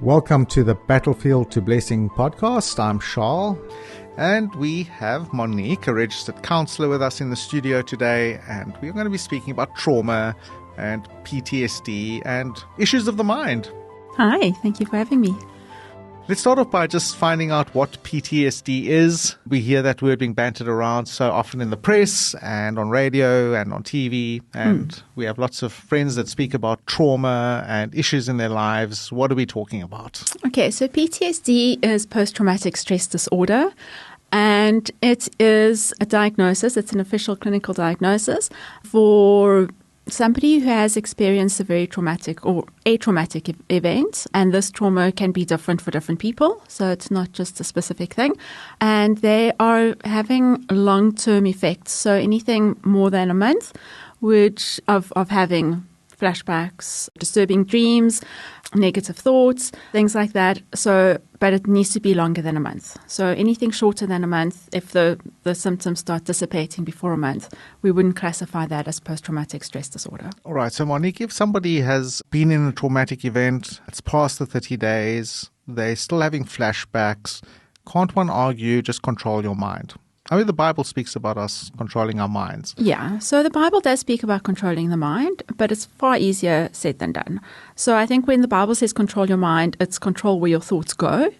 Welcome to the Battlefield to Blessing podcast. I'm Charles, and we have Monique, a registered counsellor, with us in the studio today, and we're going to be speaking about trauma and PTSD and issues of the mind. Hi, thank you for having me. Let's start off by just finding out what PTSD is. We hear that word being bantered around so often in the press and on radio and on TV. And we have lots of friends that speak about trauma and issues in their lives. What are we talking about? Okay, so PTSD is post-traumatic stress disorder. And it is a diagnosis, it's an official clinical diagnosis for somebody who has experienced a very traumatic or a traumatic event, and this trauma can be different for different people, so it's not just a specific thing, and they are having long-term effects, so anything more than a month, which of having flashbacks, disturbing dreams, negative thoughts, things like that. So, but it needs to be longer than a month. So anything shorter than a month, if the symptoms start dissipating before a month, we wouldn't classify that as post-traumatic stress disorder. All right. So Monique, if somebody has been in a traumatic event, it's past the 30 days, they're still having flashbacks, can't one argue just control your mind? I mean, the Bible speaks about us controlling our minds. Yeah, so the Bible does speak about controlling the mind, but it's far easier said than done. So I think when the Bible says control your mind, it's control where your thoughts go.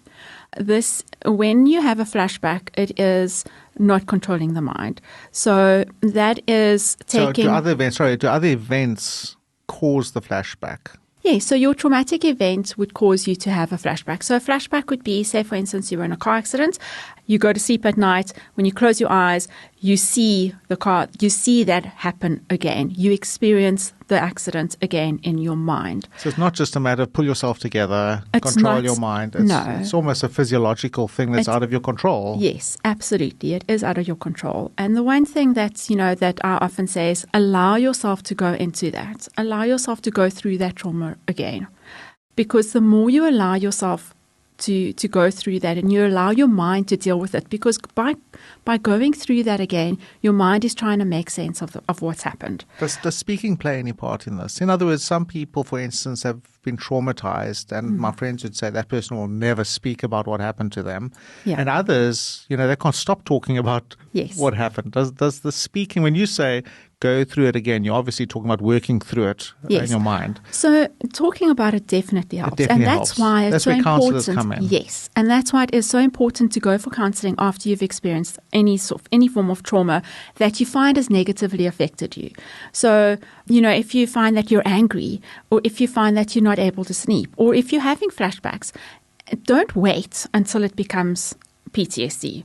When you have a flashback, it is not controlling the mind. So that is taking... So do other events cause the flashback? Yeah, so your traumatic event would cause you to have a flashback. So a flashback would be, say, for instance, you were in a car accident, you go to sleep at night, when you close your eyes, you see the car, you see that happen again. You experience the accident again in your mind. So it's not just a matter of pull yourself together, it's control not, your mind. It's almost a physiological thing that's out of your control. Yes, absolutely. It is out of your control. And the one thing that I often say is allow yourself to go into that. Allow yourself to go through that trauma again. Because the more you allow yourself to go through that and you allow your mind to deal with it, because by going through that again, your mind is trying to make sense of what's happened. Does speaking play any part in this? In other words, some people, for instance, have been traumatized, and my friends would say that person will never speak about what happened to them. Yeah. And others, they can't stop talking about what happened. Does the speaking, when you say go through it again, you're obviously talking about working through it in your mind. So talking about it definitely helps. And that's why it's so important. Come in. Yes. And that's why it is so important to go for counseling after you've experienced any form of trauma that you find has negatively affected you. So, if you find that you're angry, or if you find that you're not able to sleep, or if you're having flashbacks, don't wait until it becomes PTSD.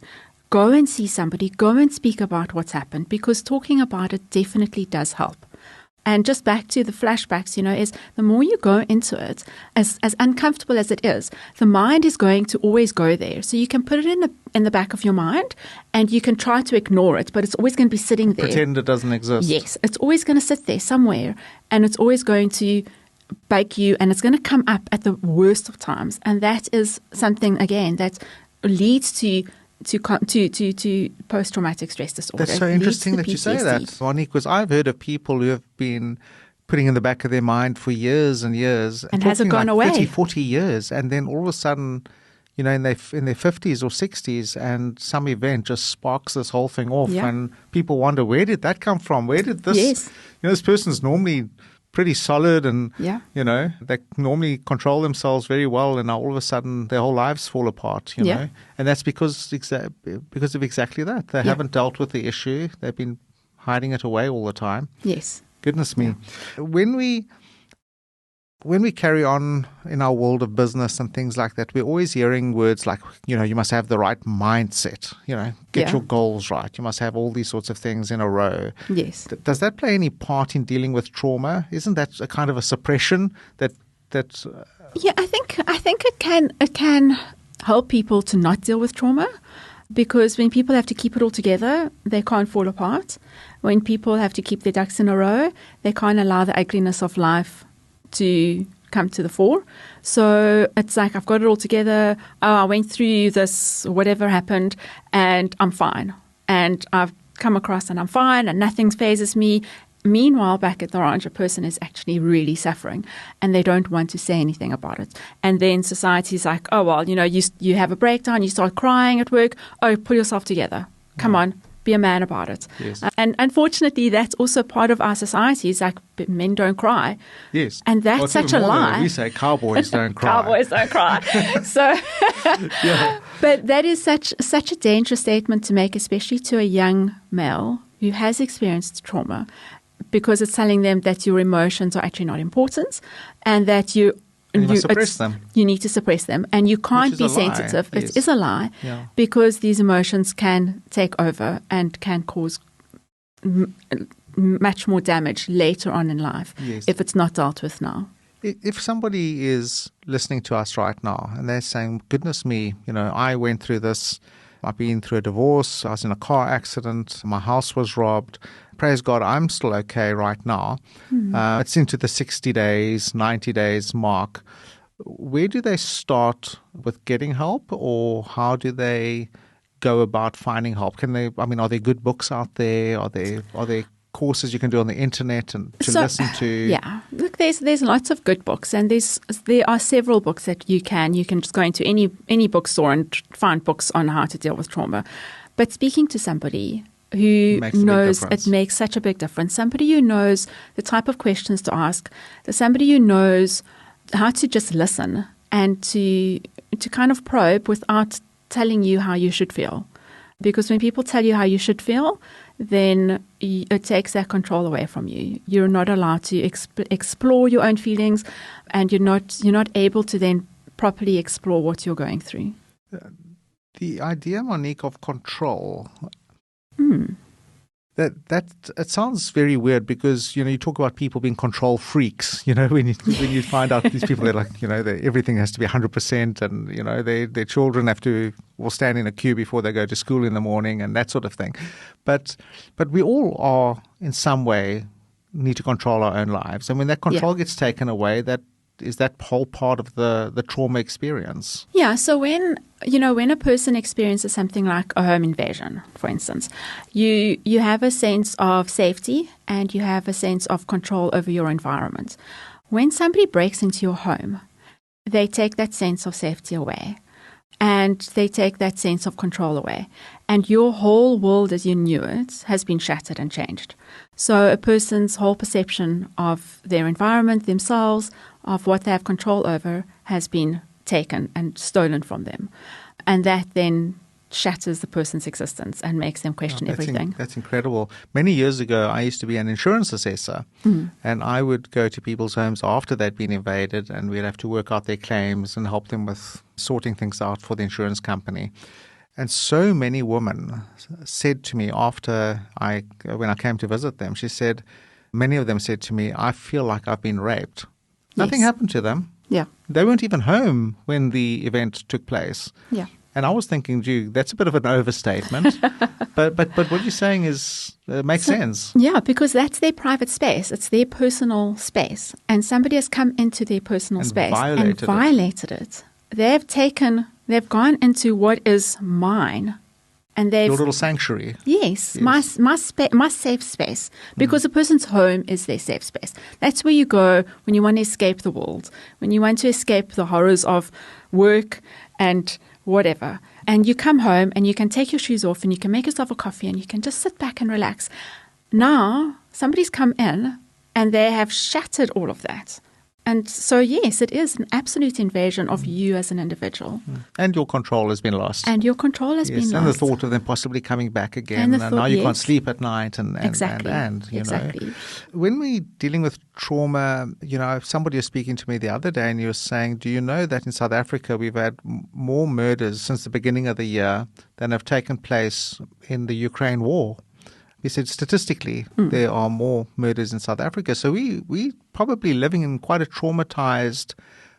Go and see somebody, go and speak about what's happened, because talking about it definitely does help. And just back to the flashbacks, is the more you go into it, as uncomfortable as it is, the mind is going to always go there. So you can put it in the back of your mind and you can try to ignore it, but it's always going to be sitting there. Pretend it doesn't exist. Yes, it's always going to sit there somewhere, and it's always going to bake you, and it's going to come up at the worst of times. And that is something, again, that leads to post-traumatic stress disorder. That's so interesting that you say that, Monique, because I've heard of people who have been putting in the back of their mind for years and years. And hasn't gone away. 30, 40 years. And then all of a sudden, in their 50s or 60s, and some event just sparks this whole thing off. Yeah. And people wonder, where did that come from? Where did this... Yes. This person's normally pretty solid and, they normally control themselves very well, and now all of a sudden their whole lives fall apart, know. And that's because of exactly that. They haven't dealt with the issue. They've been hiding it away all the time. Yes. Goodness me. Yeah. When we carry on in our world of business and things like that, we're always hearing words like, you must have the right mindset, get your goals right. You must have all these sorts of things in a row. Yes. Does that play any part in dealing with trauma? Isn't that a kind of a suppression that? Yeah, I think it can help people to not deal with trauma, because when people have to keep it all together, they can't fall apart. When people have to keep their ducks in a row, they can't allow the ugliness of life to come to the fore. So it's like, I've got it all together. Oh, I went through this, whatever happened, and I'm fine. And I've come across and I'm fine and nothing phases me. Meanwhile, back at the ranch, a person is actually really suffering and they don't want to say anything about it. And then society's like, oh, well, you have a breakdown, you start crying at work. Oh, pull yourself together. Come on, be a man about it. Yes. And unfortunately, that's also part of our society. It's like men don't cry. Yes. And that's such a lie. We say cowboys don't cry. Cowboys don't cry. So, but that is such a dangerous statement to make, especially to a young male who has experienced trauma, because it's telling them that your emotions are actually not important and that you must suppress them. You need to suppress them, and you can't be sensitive. Yes. It is a lie, because these emotions can take over and can cause much more damage later on in life if it's not dealt with now. If somebody is listening to us right now and they're saying, goodness me, I went through this, I've been through a divorce, I was in a car accident, my house was robbed. Praise God, I'm still okay right now. It's into the 60 days, 90 days mark. Where do they start with getting help, or how do they go about finding help? Are there good books out there? Are there courses you can do on the internet and listen to? Yeah, look, there's lots of good books, and there are several books that you can just go into any bookstore and find books on how to deal with trauma. But speaking to somebody who knows, it makes such a big difference. Somebody who knows the type of questions to ask, somebody who knows how to just listen and to kind of probe without telling you how you should feel. Because when people tell you how you should feel, then it takes that control away from you. You're not allowed to explore your own feelings, and you're not able to then properly explore what you're going through. The idea, Monique, of control. That it sounds very weird, because you talk about people being control freaks. When you find out these people, they're like, everything has to be 100%, and their children will stand in a queue before they go to school in the morning, and that sort of thing. But we all are in some way need to control our own lives, and when that control gets taken away, that is that whole part of the trauma experience. Yeah. So when a person experiences something like a home invasion, for instance, you have a sense of safety and you have a sense of control over your environment. When somebody breaks into your home, they take that sense of safety away, and they take that sense of control away, and your whole world as you knew it has been shattered and changed. So a person's whole perception of their environment, themselves, of what they have control over, has been taken and stolen from them. And that then shatters the person's existence and makes them question everything. That's incredible. Many years ago, I used to be an insurance assessor, and I would go to people's homes after they'd been invaded, and we'd have to work out their claims and help them with sorting things out for the insurance company. And so many women said to me when I came to visit them, many of them said to me, I feel like I've been raped. Nothing happened to them. Yeah. They weren't even home when the event took place. Yeah. And I was thinking, gee, that's a bit of an overstatement. but what you're saying makes sense. Yeah, because that's their private space. It's their personal space. And somebody has come into their personal space and violated it. They've gone into what is mine. And your little sanctuary. Yes. My safe space. Because a person's home is their safe space. That's where you go when you want to escape the world, when you want to escape the horrors of work and whatever. And you come home and you can take your shoes off and you can make yourself a coffee and you can just sit back and relax. Now, somebody's come in and they have shattered all of that. And so, yes, it is an absolute invasion of you as an individual. And your control has been lost. And your control has been lost. And the thought of them possibly coming back again. And now you can't sleep at night. Exactly. When we're dealing with trauma, somebody was speaking to me the other day and he was saying, do you know that in South Africa we've had more murders since the beginning of the year than have taken place in the Ukraine war? He said statistically there are more murders in South Africa. So we probably living in quite a traumatized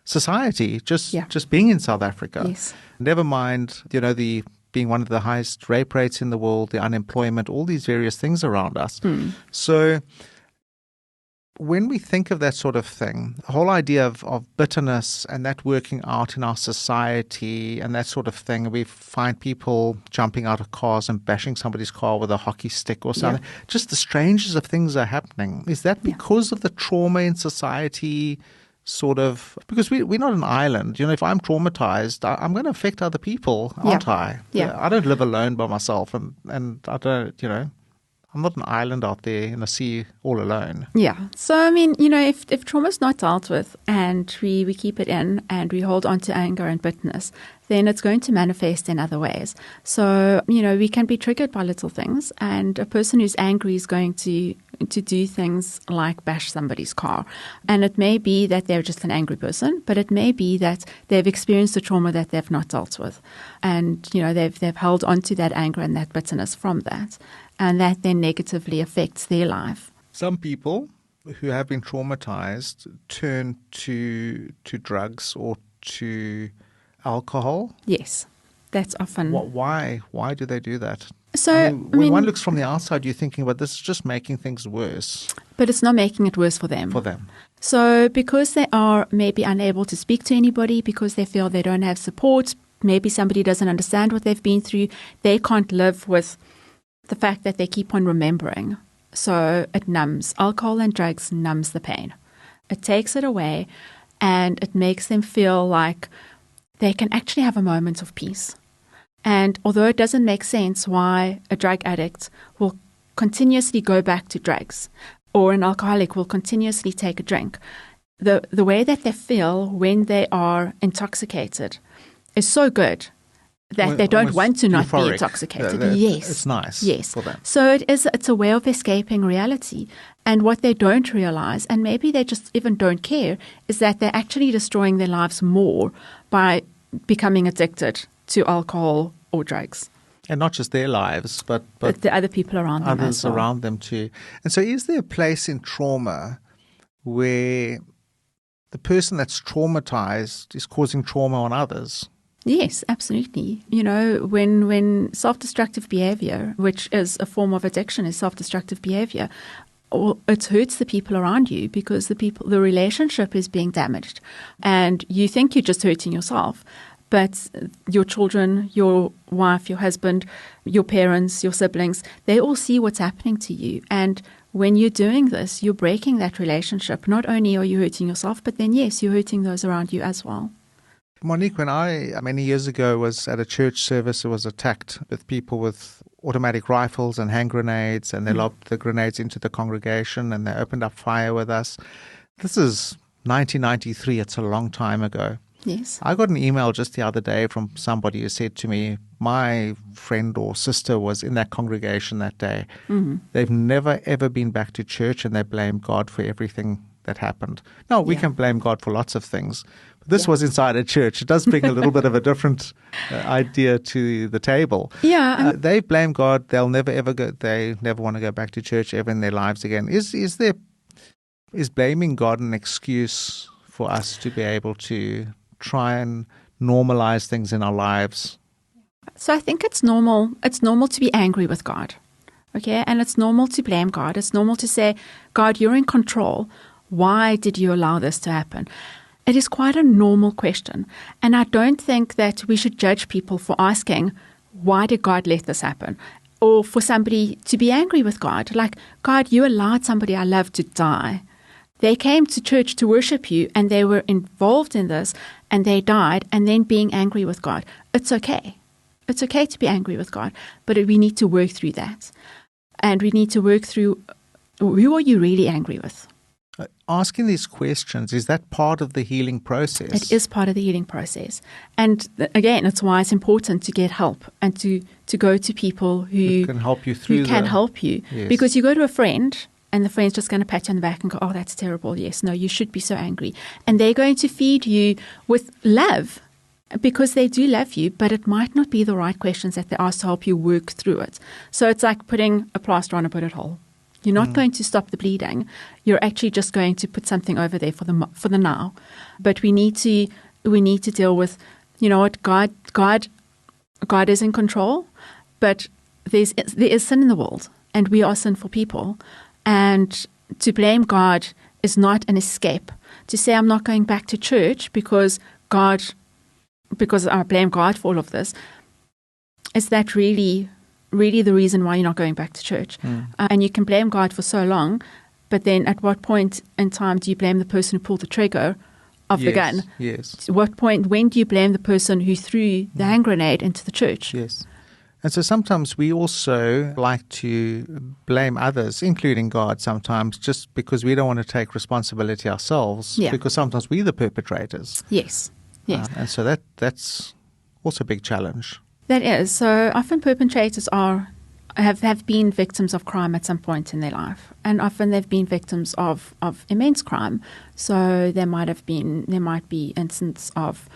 society just being in South Africa. Yes. Never mind, the being one of the highest rape rates in the world, the unemployment, all these various things around us. So when we think of that sort of thing, the whole idea of bitterness and that working out in our society and that sort of thing, we find people jumping out of cars and bashing somebody's car with a hockey stick or something. Yeah. Just the strangest of things are happening. Is that because of the trauma in society? Sort of, because we're not an island. If I'm traumatized, I'm going to affect other people, aren't I? Yeah. I don't live alone by myself, and I don't, I'm not an island out there in the sea all alone. Yeah. So, I mean, if trauma's not dealt with and we keep it in and we hold on to anger and bitterness, then it's going to manifest in other ways. So, we can be triggered by little things, and a person who's angry is going to do things like bash somebody's car. And it may be that they're just an angry person, but it may be that they've experienced a trauma that they've not dealt with. And, they've held on to that anger and that bitterness from that. And that then negatively affects their life. Some people who have been traumatized turn to drugs or to alcohol. Yes, that's often. Why Why do they do that? So, when one looks from the outside, you're thinking, but this is just making things worse. But it's not making it worse for them. So because they are maybe unable to speak to anybody, because they feel they don't have support, maybe somebody doesn't understand what they've been through, they can't live with the fact that they keep on remembering. So it numbs. Alcohol and drugs numbs the pain. It takes it away, and it makes them feel like they can actually have a moment of peace. And although it doesn't make sense why a drug addict will continuously go back to drugs or an alcoholic will continuously take a drink, the way that they feel when they are intoxicated is so good that they don't want to not euphoric. Be intoxicated. Yes. It's nice for them. So it's a way of escaping reality. And what they don't realize, and maybe they just even don't care, is that they're actually destroying their lives more by becoming addicted to alcohol or drugs. And not just their lives, but the other people around them. Others around them too. And so is there a place in trauma where the person that's traumatized is causing trauma on others? Yes, absolutely. When self-destructive behavior, which is a form of addiction, is self-destructive behavior, it hurts the people around you because the relationship is being damaged. And you think you're just hurting yourself, but your children, your wife, your husband, your parents, your siblings, they all see what's happening to you. And when you're doing this, you're breaking that relationship. Not only are you hurting yourself, but then, yes, you're hurting those around you as well. Monique, when I, many years ago, was at a church service, it was attacked with people with automatic rifles and hand grenades, and they lobbed the grenades into the congregation, and they opened up fire with us. This is 1993. It's a long time ago. Yes. I got an email just the other day from somebody who said to me, my friend or sister was in that congregation that day. Mm-hmm. They've never, ever been back to church, and they blame God for everything that happened. Now, we can blame God for lots of things. But this was inside a church. It does bring a little bit of a different idea to the table. Yeah. They blame God. They'll never, ever go. They never want to go back to church ever in their lives again. Is blaming God an excuse for us to be able to try and normalize things in our lives? So I think it's normal. It's normal to be angry with God. Okay? And it's normal to blame God. It's normal to say, God, you're in control. Why did you allow this to happen? It is quite a normal question. And I don't think that we should judge people for asking, why did God let this happen? Or for somebody to be angry with God. Like, God, you allowed somebody I love to die. They came to church to worship you, and they were involved in this, and they died, and then being angry with God. It's okay. It's okay to be angry with God, but we need to work through that. And we need to work through, who are you really angry with? Asking these questions, is that part of the healing process? It is part of the healing process. And again, it's why it's important to get help and to go to people who can help you through Yes. Because you go to a friend and the friend's just going to pat you on the back and go, oh, that's terrible. Yes, no, you should be so angry. And they're going to feed you with love because they do love you, but it might not be the right questions that they ask to help you work through it. So it's like putting a plaster on a bullet hole. You're not going to stop the bleeding. You're actually just going to put something over there for the now. But we need to deal with, you know what, God is in control, but there is sin in the world, and we are sinful people. And to blame God is not an escape. To say I'm not going back to church because I blame God for all of this, is that really the reason why you're not going back to church? And you can blame God for so long, but then at what point in time do you blame the person who pulled the trigger of the gun? Yes. At what point, when do you blame the person who threw the hand grenade into the church? Yes. And so sometimes we also like to blame others, including God sometimes, just because we don't want to take responsibility ourselves, because sometimes we're the perpetrators. Yes. Yes. And so that's also a big challenge. That is. So often perpetrators have been victims of crime at some point in their life. And often they've been victims of immense crime. So there might be instances of,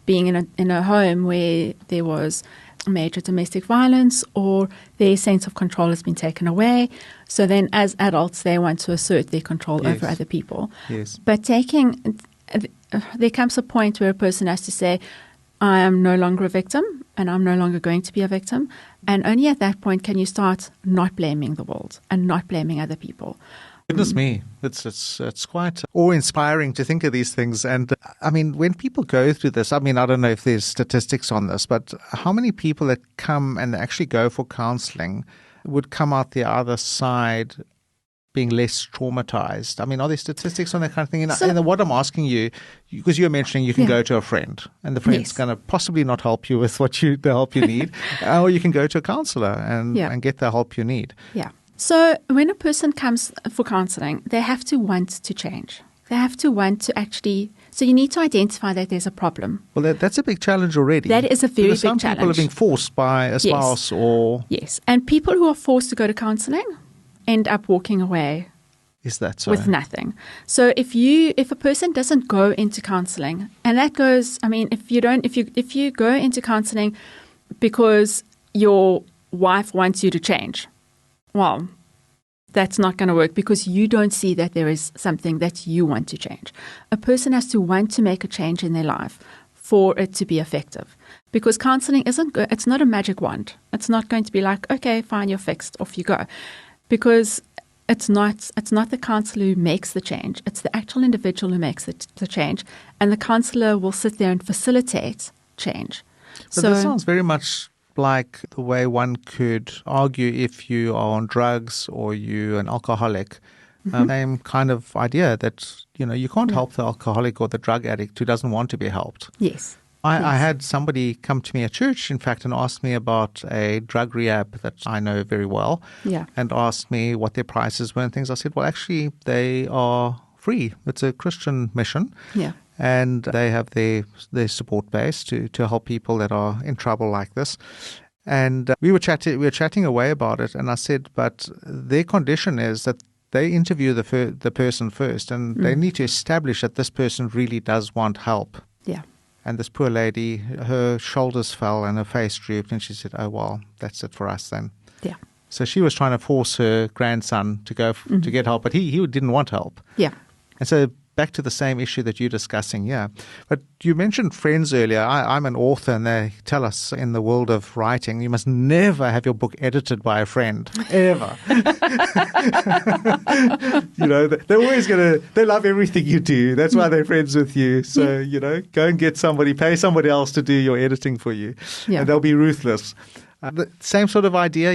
being in a home where there was major domestic violence, or their sense of control has been taken away. So then as adults, they want to assert their control over other people. Yes. But there comes a point where a person has to say, I am no longer a victim and I'm no longer going to be a victim. And only at that point can you start not blaming the world and not blaming other people. Goodness me, it's quite awe-inspiring to think of these things. And I mean, when people go through this, I mean, I don't know if there's statistics on this, but how many people that come and actually go for counseling would come out the other side being less traumatized? I mean, are there statistics on that kind of thing? And what I'm asking you, because you're mentioning you can go to a friend, and the friend's going to possibly not help you with the help you need, or you can go to a counselor and get the help you need. Yeah. So when a person comes for counseling, they have to want to change. They have to want to actually... So you need to identify that there's a problem. Well, that's a big challenge already. That is a very big challenge. Some people are being forced by a spouse or... Yes, and people who are forced to go to counseling end up walking away. Is that so? With nothing. So if a person doesn't go into counseling, and that goes... I mean, if you go into counseling because your wife wants you to change... Well, that's not going to work because you don't see that there is something that you want to change. A person has to want to make a change in their life for it to be effective. Because counseling it's not a magic wand. It's not going to be like, okay, fine, you're fixed, off you go. Because it's not the counselor who makes the change. It's the actual individual who makes the change. And the counselor will sit there and facilitate change. But that sounds very much like the way one could argue if you are on drugs or you're an alcoholic. Same kind of idea that, you can't help the alcoholic or the drug addict who doesn't want to be helped. Yes. I had somebody come to me at church, in fact, and ask me about a drug rehab that I know very well, and asked me what their prices were and things. I said, well, actually, they are free. It's a Christian mission. Yeah. And they have their support base to help people that are in trouble like this. And we were chatting away about it, and I said, but their condition is that they interview the person first, and they need to establish that this person really does want help. Yeah. And this poor lady, her shoulders fell and her face drooped, and she said, oh, well, that's it for us then. Yeah. So she was trying to force her grandson to go to get help, but he didn't want help. Yeah. And so back to the same issue that you're discussing, But you mentioned friends earlier. I'm an author, and they tell us in the world of writing, you must never have your book edited by a friend, ever. They're always they love everything you do. That's why they're friends with you. So, go and get pay somebody else to do your editing for you. Yeah. And they'll be ruthless. The same sort of idea,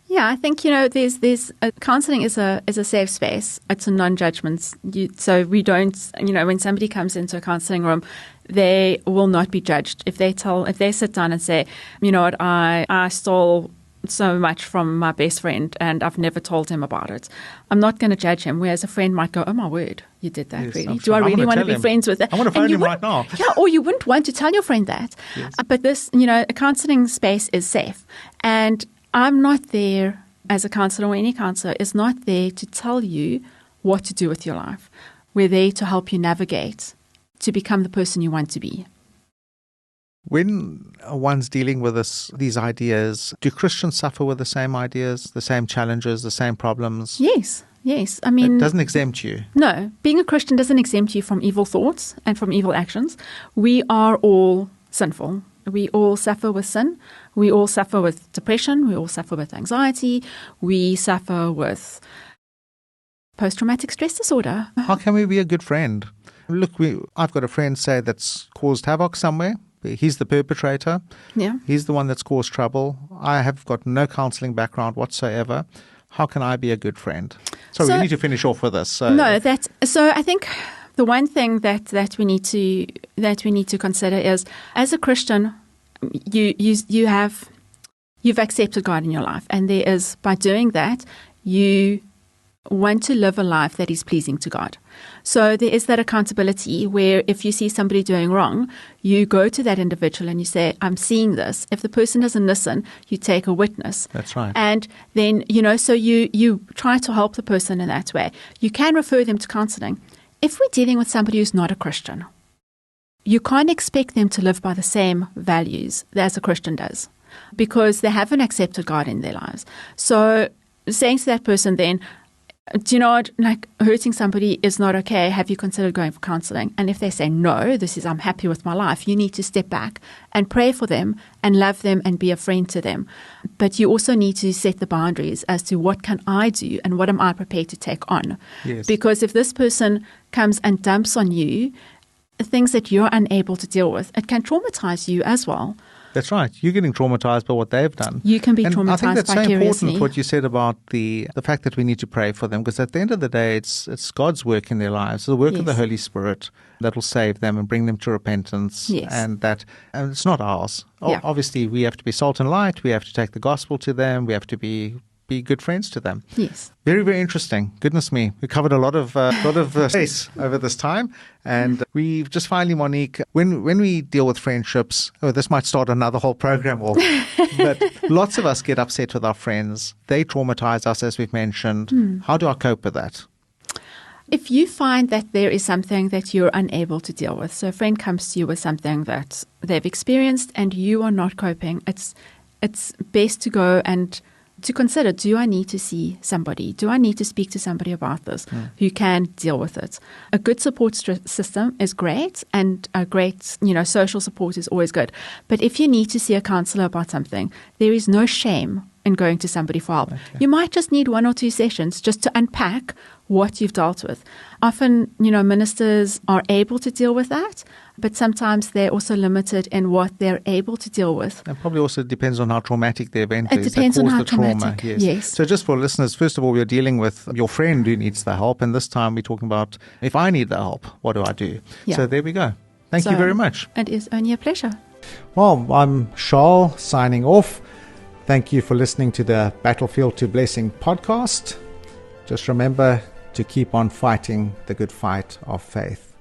Yeah, I think, there's counseling is a safe space. It's a non-judgment. So we don't, when somebody comes into a counseling room, they will not be judged. If they sit down and say, you know what, I stole so much from my best friend and I've never told him about it, I'm not going to judge him. Whereas a friend might go, oh my word, you did that, yes, really? Do I really want to be friends with that? I want to phone him right now. Yeah, or you wouldn't want to tell your friend that. Yes. But this, a counseling space is safe. And I'm not there as a counselor, or any counsellor is not there to tell you what to do with your life. We're there to help you navigate to become the person you want to be. When one's dealing with these ideas, do Christians suffer with the same ideas, the same challenges, the same problems? Yes. I mean, it doesn't exempt you. No, being a Christian doesn't exempt you from evil thoughts and from evil actions. We are all sinful. We all suffer with sin. We all suffer with depression. We all suffer with anxiety. We suffer with post-traumatic stress disorder. How can we be a good friend? Look, I've got a friend, say, that's caused havoc somewhere. He's the perpetrator. Yeah. He's the one that's caused trouble. I have got no counseling background whatsoever. How can I be a good friend? So we need to finish off with this. So I think the one thing that we need to consider is, as a Christian, you've accepted God in your life, and there is, by doing that, you want to live a life that is pleasing to God. So there is that accountability where if you see somebody doing wrong, you go to that individual and you say, I'm seeing this. If the person doesn't listen, you take a witness. That's right. And then, so you try to help the person in that way. You can refer them to counseling. If we're dealing with somebody who's not a Christian, you can't expect them to live by the same values as a Christian does, because they haven't accepted God in their lives. So saying to that person then, do you know what, like, hurting somebody is not okay. Have you considered going for counseling? And if they say, no, I'm happy with my life, you need to step back and pray for them and love them and be a friend to them. But you also need to set the boundaries as to what can I do and what am I prepared to take on. Yes. Because if this person comes and dumps on you things that you're unable to deal with, it can traumatize you as well. That's right. You're getting traumatized by what they've done. You can be traumatized vicariously. I think that's so important what you said about the fact that we need to pray for them, because at the end of the day, it's God's work in their lives, the work of the Holy Spirit that will save them and bring them to repentance. Yes. And it's not ours. Yeah. Obviously, we have to be salt and light. We have to take the gospel to them. We have to be good friends to them. Yes. Very, very interesting. Goodness me. We covered a lot of space over this time. And we've just finally, Monique, when we deal with friendships, this might start another whole program off, but lots of us get upset with our friends. They traumatize us, as we've mentioned. How do I cope with that? If you find that there is something that you're unable to deal with, so a friend comes to you with something that they've experienced and you are not coping, it's best to go and to consider, do I need to see somebody? Do I need to speak to somebody about this who can deal with it? A good support system is great, and a great, social support is always good. But if you need to see a counselor about something, there is no shame in going to somebody for help. Okay. You might just need 1 or 2 sessions just to unpack what you've dealt with. Often, ministers are able to deal with that, but sometimes they're also limited in what they're able to deal with. It probably also depends on how traumatic the event is. It depends on how trauma. traumatic. Yes. So just for listeners, first of all, we're dealing with your friend who needs the help, and this time we're talking about, if I need the help, what do I do? Yeah. So there we go. Thank you very much. It is only a pleasure. Well, I'm Charles signing off. Thank you for listening to the Battlefield to Blessing podcast. Just remember to keep on fighting the good fight of faith.